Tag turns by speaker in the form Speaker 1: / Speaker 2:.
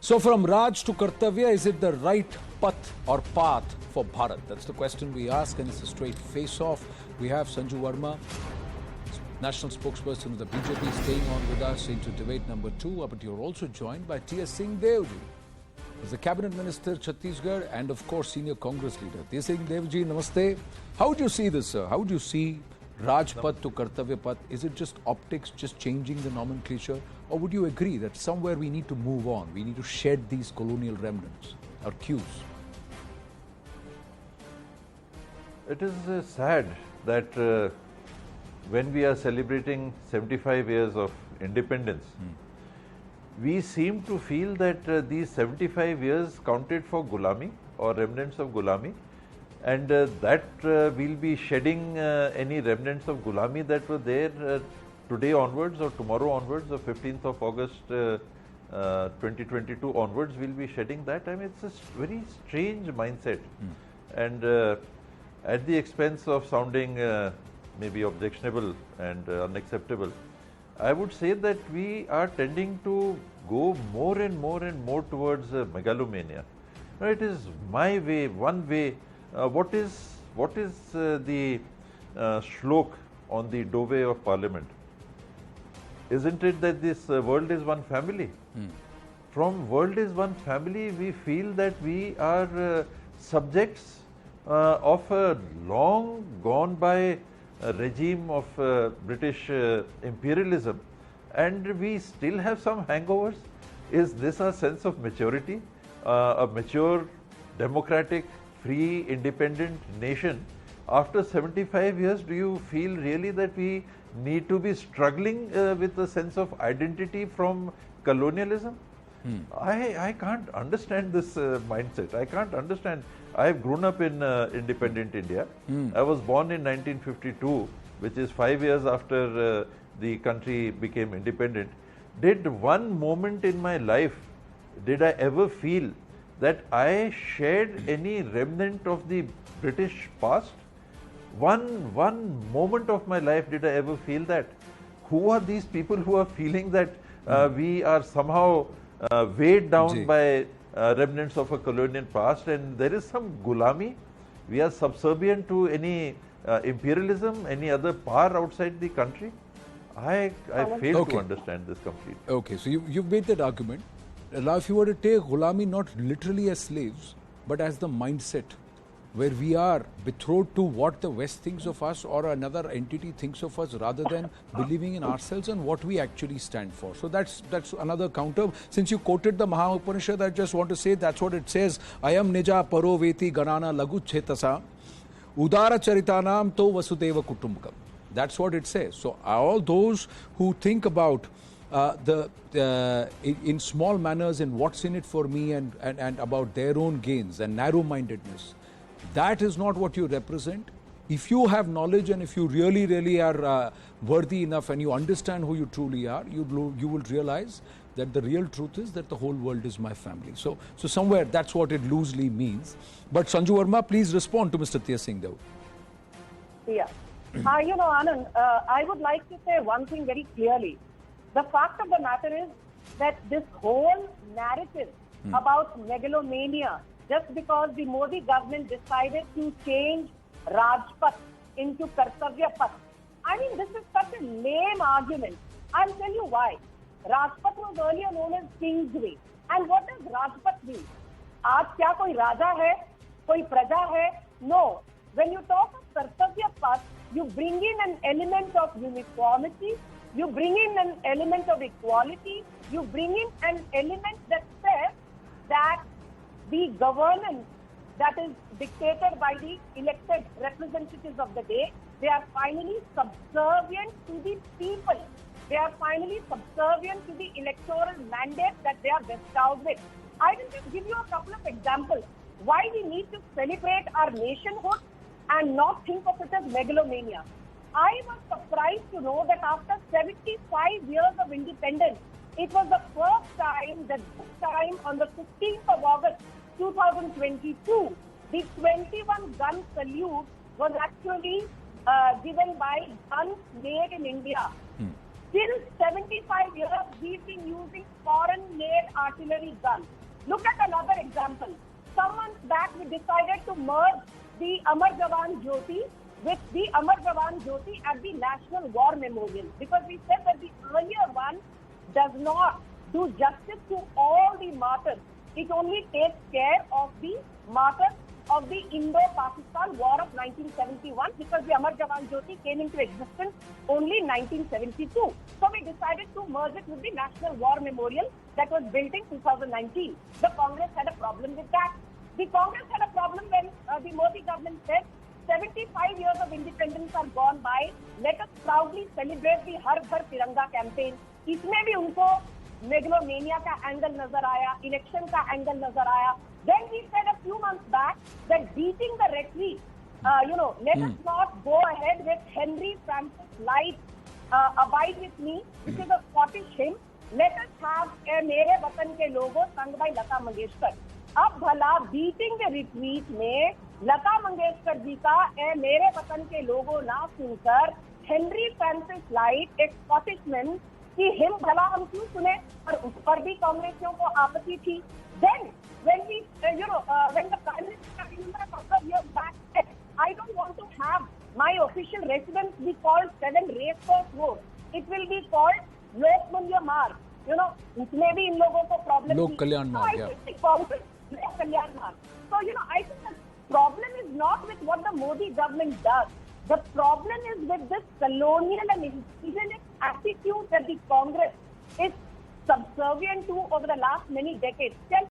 Speaker 1: So from Raj to Kartavya, is it the right path for Bharat? That's the question we ask, and it's a straight face-off. We have Sanju Verma, national spokesperson of the BJP, staying on with us into debate number 2. But you're also joined by Singh, who's the cabinet minister, Chhattisgarh, and of course senior Congress leader. Singh, namaste. How would you see this, sir? How would you see Rajpath to Kartavya Path? Is it just optics, just changing the nomenclature? Or would you agree that somewhere we need to move on? We need to shed these colonial remnants or cues?
Speaker 2: It is sad that when we are celebrating 75 years of independence, we seem to feel that these 75 years counted for ghulami or remnants of ghulami, and that we'll be shedding any remnants of ghulami that were there today onwards or tomorrow onwards, or 15th of August 2022 onwards, we'll be shedding that. I mean, it's a very strange mindset. And at the expense of sounding maybe objectionable and unacceptable, I would say that we are tending to go more and more towards megalomania. Now, it is my way, one way. What is the shlok on the doorway of Parliament? Isn't it that this world is one family? From world is one family, we feel that we are subjects of a long gone by regime of British imperialism, and we still have some hangovers. Is this a sense of maturity? A mature, democratic, free, independent nation? After 75 years, do you feel really that we need to be struggling with a sense of identity from colonialism? I can't understand this mindset. I can't understand. I've grown up in independent India. I was born in 1952, which is 5 years after the country became independent. Did one moment in my life, did I ever feel that I shared any remnant of the British past? One moment of my life did I ever feel that? Who are these people who are feeling that we are somehow weighed down by remnants of a colonial past, and there is some ghulami? We are subservient to any imperialism, any other power outside the country? I fail to understand this completely.
Speaker 1: Okay, so you've made that argument. Now, if you were to take ghulami not literally as slaves, but as the mindset, where we are betrothed to what the West thinks of us or another entity thinks of us, rather than believing in ourselves and what we actually stand for. So that's another counter. Since you quoted the Maha Upanishad, I just want to say that's what it says. Ayam nija paro veti ganana lagu chetasa udara charitanam to vasudeva kutumbakam. That's what it says. So all those who think about in small manners in what's in it for me and about their own gains and narrow-mindedness, that is not what you represent. If you have knowledge and if you really are worthy enough and you understand who you truly are, you will realize that the real truth is that the whole world is my family. So somewhere that's what it loosely means. But Sanju Verma, please respond to Mr. Singh.
Speaker 3: Yeah. Anand, I would like to say one thing very clearly. The fact of the matter is that this whole narrative about megalomania, just because the Modi government decided to change Rajpath into Kartavya Path, I mean, this is such a lame argument. I'll tell you why. Rajpath was earlier known as Singh's way. And what does Rajpath mean? Aaj kya koi raja hai? Koi praja hai? No. When you talk of Kartavya Path, you bring in an element of uniformity, you bring in an element of equality, you bring in an element that says that the governance that is dictated by the elected representatives of the day, they are finally subservient to the people. They are finally subservient to the electoral mandate that they are bestowed with. I will just give you a couple of examples why we need to celebrate our nationhood and not think of it as megalomania. I was surprised to know that after 75 years of independence, it was the first time that this time on the 15th of August 2022, the 21-gun salute was actually given by guns made in India. Since 75 years, we've been using foreign-made artillery guns. Look at another example. Some months back, we decided to merge the Amar Jawan Jyoti with the Amar Jawan Jyoti at the National War Memorial, because we said that the earlier one does not do justice to all the martyrs. It only takes care of the martyrs of the Indo-Pakistan War of 1971, because the Amar Jawan Jyoti came into existence only in 1972. So we decided to merge it with the National War Memorial that was built in 2019. The Congress had a problem with that. The Congress had a problem when the Modi government said 75 years of independence are gone by. Let us proudly celebrate the Har Ghar Tiranga campaign. इसमें भी उनको megalomania का angle नजर आया, election का angle नजर आया. Then we said a few months back that beating the retreat, let us not go ahead with Henry Francis Light, Abide With Me, which is a Scottish hymn. Let us have मेरे वतन के लोगों sung by Lata Mangeshkar. अब भला beating the retreat में लता मंगेशकर जी का मेरे वतन के लोगों ना सुनकर हेनरी फ्रांसिस लाइट एक स्कॉटिशमैन की हिम भला हम क्यों सुने, और उस पर भी कांग्रेसियों को आपत्ति थी. Then when we when the prime minister, I remember a couple of years back, said, I don't want to have my official residence be called 7 Racecourse Road. It will be called Lok Mulya Marg. उसमें भी इन लोगों को problem
Speaker 1: लोक कल्याण मार्ग.
Speaker 3: Lok Kalyan Marg. So I think the problem is not with what the Modi government does. The problem is with this colonial and imperialist attitude that the Congress is subservient to over the last many decades.